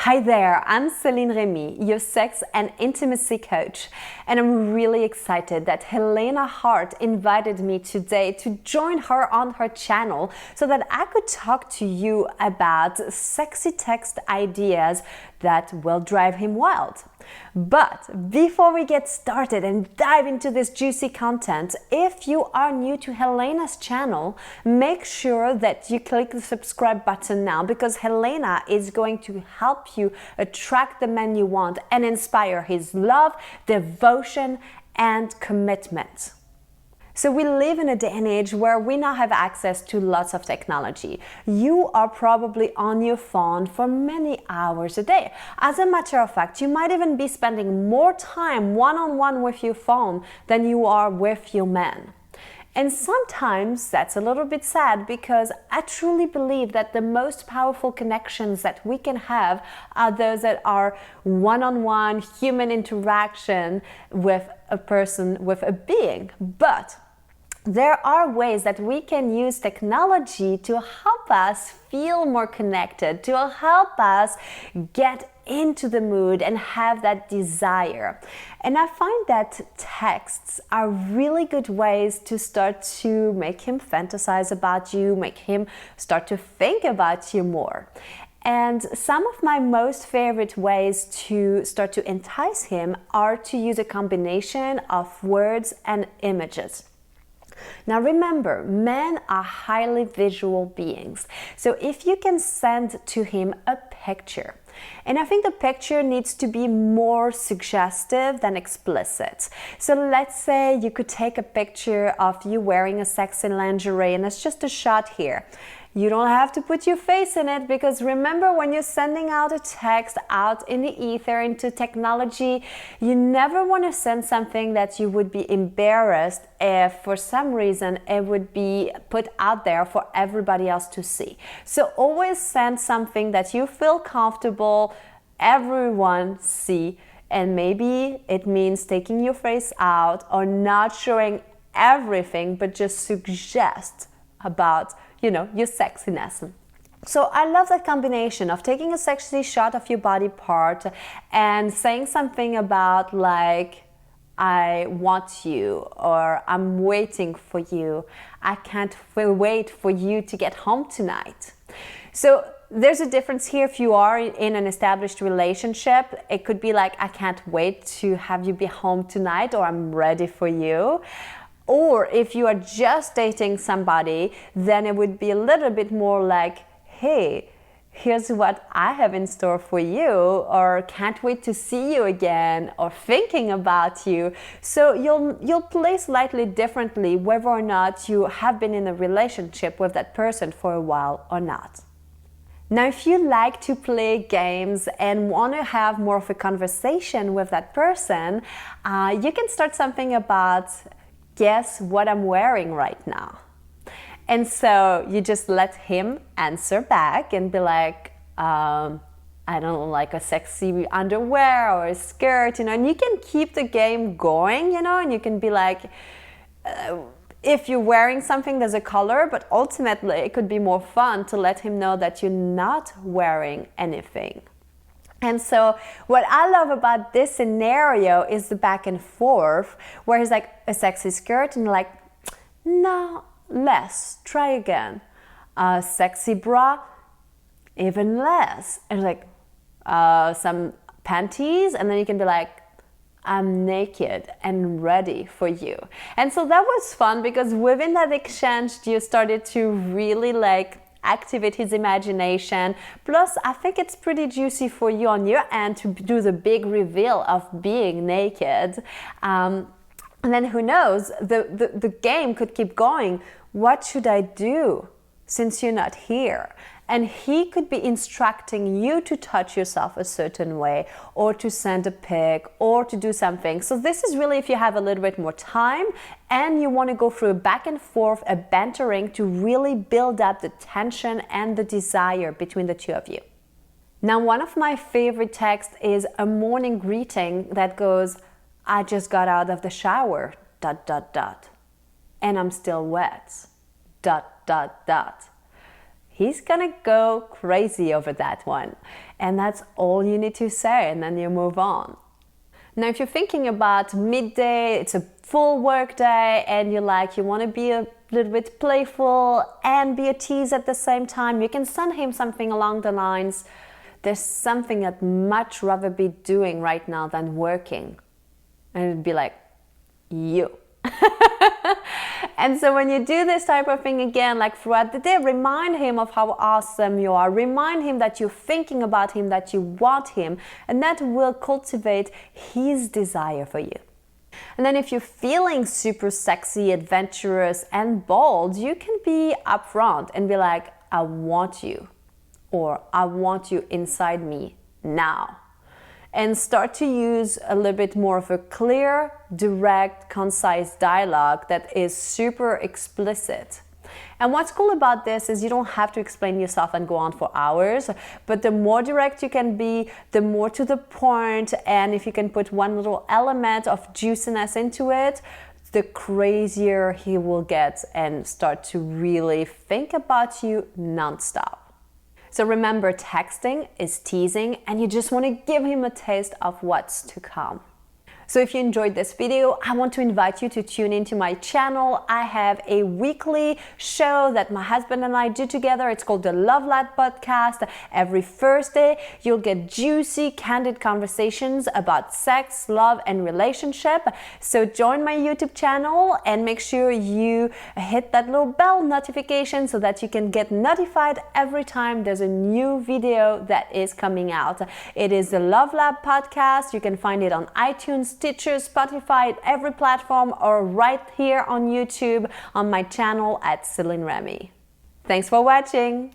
Hi there, I'm Celine Remy, your sex and intimacy coach, and I'm really excited that Helena Hart invited me today to join her on her channel so that I could talk to you about sexy text ideas that will drive him wild. But before we get started and dive into this juicy content, if you are new to Helena's channel, make sure that you click the subscribe button now, because Helena is going to help you attract the man you want and inspire his love, devotion, and commitment. So we live in a day and age where we now have access to lots of technology. You are probably on your phone for many hours a day. As a matter of fact, you might even be spending more time one-on-one with your phone than you are with your man. And sometimes that's a little bit sad, because I truly believe that the most powerful connections that we can have are those that are one-on-one human interaction with a person, with a being. But there are ways that we can use technology to help us feel more connected, to help us get into the mood and have that desire. And I find that texts are really good ways to start to make him fantasize about you, make him start to think about you more. And some of my most favorite ways to start to entice him are to use a combination of words and images. Now remember, men are highly visual beings. So if you can send to him a picture, and I think the picture needs to be more suggestive than explicit. So let's say you could take a picture of you wearing a sexy lingerie, and it's just a shot here. You don't have to put your face in it, because remember, when you're sending out a text out in the ether, into technology, you never want to send something that you would be embarrassed if for some reason it would be put out there for everybody else to see. So always send something that you feel comfortable everyone see, and maybe it means taking your face out or not showing everything, but just suggest about your sexiness. So I love that combination of taking a sexy shot of your body part and saying something about like, I want you, or I'm waiting for you, I can't wait for you to get home tonight. So there's a difference here. If you are in an established relationship, it could be like, I can't wait to have you be home tonight, or I'm ready for you. Or if you are just dating somebody, then it would be a little bit more like, hey, here's what I have in store for you, or can't wait to see you again, or thinking about you. So you'll play slightly differently whether or not you have been in a relationship with that person for a while or not. Now, if you like to play games and want to have more of a conversation with that person, you can start something about, guess what I'm wearing right now. And so you just let him answer back and be like, I don't know, like a sexy underwear or a skirt, and you can keep the game going, and you can be like, if you're wearing something, there's a color, but ultimately it could be more fun to let him know that you're not wearing anything. And so what I love about this scenario is the back and forth, where he's like, a sexy skirt, and like, no, less, try again. A sexy bra, even less. And like, some panties, and then you can be like, I'm naked and ready for you. And so that was fun, because within that exchange, you started to really like activate his imagination. Plus, I think it's pretty juicy for you on your end to do the big reveal of being naked. And then who knows, the game could keep going. What should I do since you're not here? And he could be instructing you to touch yourself a certain way, or to send a pic, or to do something. So this is really if you have a little bit more time and you want to go through a back and forth, a bantering to really build up the tension and the desire between the two of you. Now, one of my favorite texts is a morning greeting that goes, I just got out of the shower, ... and I'm still wet, ... he's gonna go crazy over that one. And that's all you need to say, and then you move on. Now, if you're thinking about midday, it's a full work day, and you want to be a little bit playful and be a tease at the same time, you can send him something along the lines, there's something I'd much rather be doing right now than working. And it'd be like, you. And so when you do this type of thing again, like throughout the day, remind him of how awesome you are. Remind him that you're thinking about him, that you want him, and that will cultivate his desire for you. And then if you're feeling super sexy, adventurous, and bold, you can be upfront and be like, I want you, or I want you inside me now. And start to use a little bit more of a clear, direct, concise dialogue that is super explicit. And what's cool about this is you don't have to explain yourself and go on for hours, but the more direct you can be, the more to the point, and if you can put one little element of juiciness into it, the crazier he will get and start to really think about you nonstop. So remember, texting is teasing, and you just want to give him a taste of what's to come. So if you enjoyed this video, I want to invite you to tune into my channel. I have a weekly show that my husband and I do together. It's called the Love Lab Podcast. Every Thursday, you'll get juicy, candid conversations about sex, love, and relationship. So join my YouTube channel and make sure you hit that little bell notification so that you can get notified every time there's a new video that is coming out. It is the Love Lab Podcast. You can find it on iTunes, Stitcher, Spotify, every platform, or right here on YouTube on my channel at Celine Remy. Thanks for watching.